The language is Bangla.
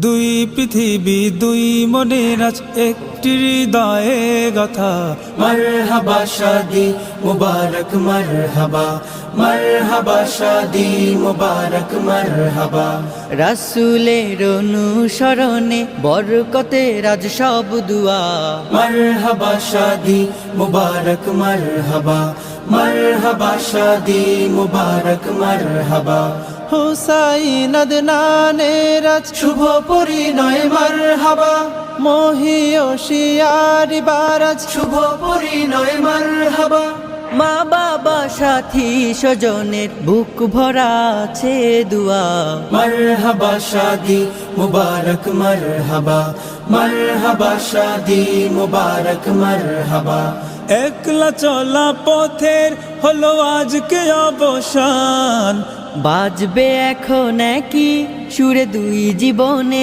দুই পৃথিবী দুই মনের আজ একটি হৃদয়ে গাথা। মারহাবা শাদি মুবারক মারহাবা, মারহাবা শাদি মুবারক মারহাবা। রাসূলের অনুসরণে বরকতের আজ সব দুয়া। মারহাবা শাদি মুবারক মারহাবা, মারহাবা শাদি মুবারক মারহাবা। হুসাইন আদনানের আজ শুভ পরিণয় মারহাবা, মহিয়সিয়ারি বারাজ শুভ পরিণয় মারহাবা। মা বাবা সাথী স্বজনের বুক ভরা আছে দুয়া। মারহাবা শাদি মুবারক মারহাবা, মারহাবা শাদি মুবারক মারহাবা। একলা চলা পথের হলো আজকে অবসান। বাজবে এখন কি সুরে দুই জীবনে